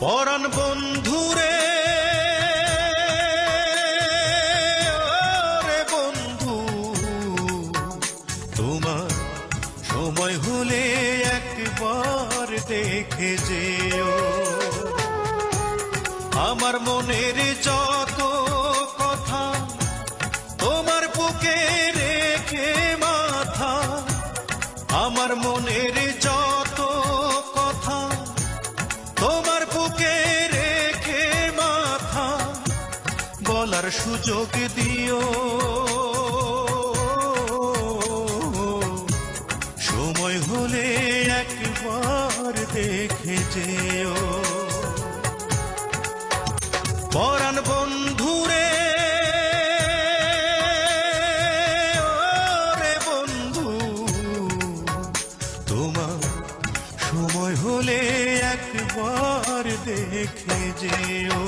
পরাণ বন্ধুরে ওরে বন্ধু, তোমার সময় হলে একবার দেখে যেও। আমার মনের যত কথা তোমার বুকে রেখে মাথা, আমার মনের যত কথা তোমার বুকে রেখে মাথা, বলার সুযোগ দিও। সময় হলে একবার দেখে যেও। পরাণ বন্ধুরে ওরে বন্ধু, তোমার সময় হলে একবার দেখে যেও।